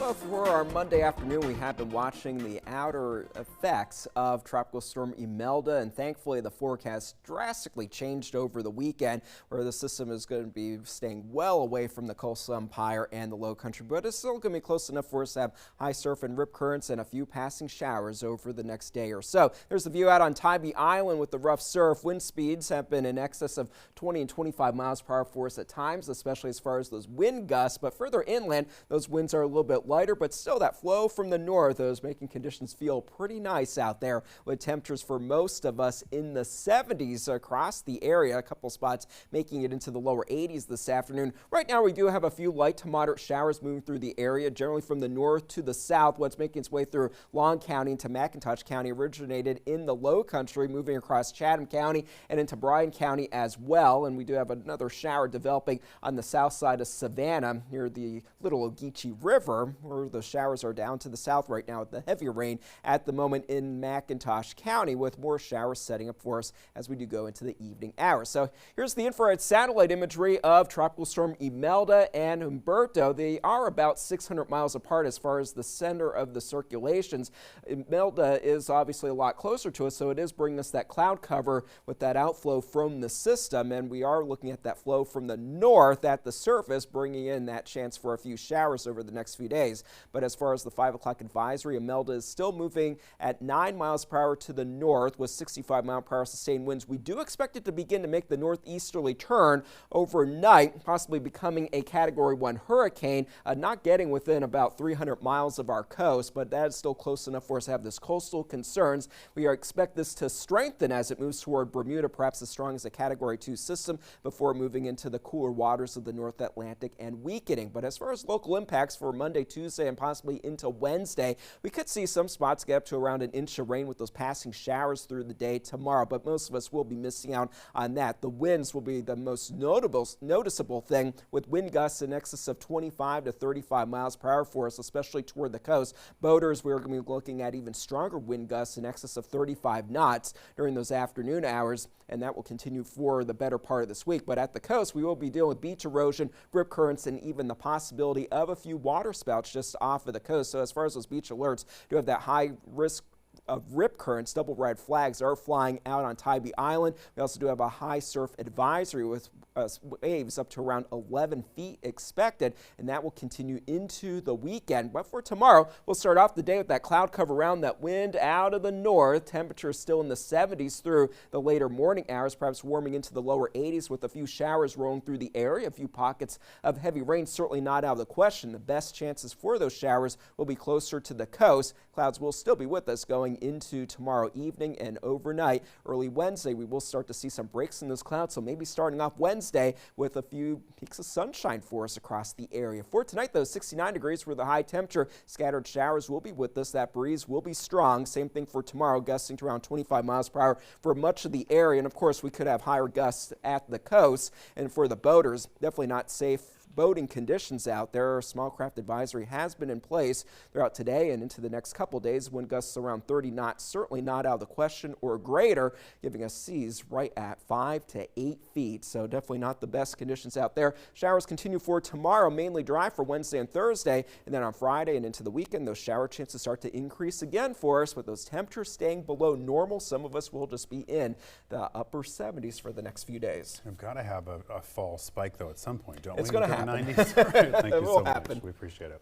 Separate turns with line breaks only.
Well, for our Monday afternoon, we have been watching the outer effects of Tropical Storm Imelda, and thankfully the forecast drastically changed over the weekend, where the system is going to be staying well away from the coastal empire and the low country, but it's still going to be close enough for us to have high surf and rip currents and a few passing showers over the next day or so. There's the view out on Tybee Island with the rough surf. Wind speeds have been in excess of 20 and 25 miles per hour for us at times, especially as far as those wind gusts, but further inland, those winds are a little bit lighter, but still that flow from the north is making conditions feel pretty nice out there, with temperatures for most of us in the 70s across the area. A couple spots making it into the lower 80s this afternoon. Right now we do have a few light to moderate showers moving through the area, generally from the north to the south. What's making its way through Long County into McIntosh County originated in the low country, moving across Chatham County and into Bryan County as well. And we do have another shower developing on the south side of Savannah near the Little Ogeechee River, where the showers are down to the south right now with the heavier rain at the moment in McIntosh County, with more showers setting up for us as we do go into the evening hours. So here's the infrared satellite imagery of Tropical Storm Imelda and Humberto. They are about 600 miles apart as far as the center of the circulations. Imelda is obviously a lot closer to us, so it is bringing us that cloud cover with that outflow from the system, and we are looking at that flow from the north at the surface, bringing in that chance for a few showers over the next few days. But as far as the 5 o'clock advisory, Imelda is still moving at 9 miles per hour to the north with 65 mile per hour sustained winds. We do expect it to begin to make the northeasterly turn overnight, possibly becoming a Category 1 hurricane, not getting within about 300 miles of our coast, but that is still close enough for us to have this coastal concerns. We expect this to strengthen as it moves toward Bermuda, perhaps as strong as a Category 2 system, before moving into the cooler waters of the North Atlantic and weakening. But as far as local impacts for Monday, Tuesday, and possibly into Wednesday, we could see some spots get up to around an inch of rain with those passing showers through the day tomorrow, but most of us will be missing out on that. The winds will be the most noticeable thing, with wind gusts in excess of 25 to 35 miles per hour for us, especially toward the coast. Boaters, we're going to be looking at even stronger wind gusts in excess of 35 knots during those afternoon hours, and that will continue for the better part of this week. But at the coast, we will be dealing with beach erosion, rip currents, and even the possibility of a few water spouts just off of the coast. So as far as those beach alerts, do have that high risk of rip currents. Double red flags are flying out on Tybee Island. We also do have a high surf advisory with waves up to around 11 feet expected, and that will continue into the weekend. But for tomorrow, we'll start off the day with that cloud cover around, that wind out of the north. Temperatures still in the 70s through the later morning hours, perhaps warming into the lower 80s with a few showers rolling through the area. A few pockets of heavy rain certainly not out of the question. The best chances for those showers will be closer to the coast. Clouds will still be with us going into tomorrow evening and overnight. Early Wednesday, we will start to see some breaks in those clouds, so maybe starting off Wednesday with a few peaks of sunshine for us across the area. For tonight, though, 69 degrees for the high temperature. Scattered showers will be with us. That breeze will be strong. Same thing for tomorrow, gusting to around 25 miles per hour for much of the area. And of course, we could have higher gusts at the coast. And for the boaters, definitely not safe boating conditions out there. Small craft advisory has been in place throughout today and into the next couple days. Wind gusts around 30 knots, certainly not out of the question or greater, giving us seas right at 5 to 8 feet. So definitely not the best conditions out there. Showers continue for tomorrow, mainly dry for Wednesday and Thursday, and then on Friday and into the weekend, those shower chances start to increase again for us, with those temperatures staying below normal. Some of us will just be in the upper 70s for the next few days.
We've got to have a fall spike, though, at some point, don't we?
It's going to happen.
90s. Thank you so
happen.
much. We appreciate it.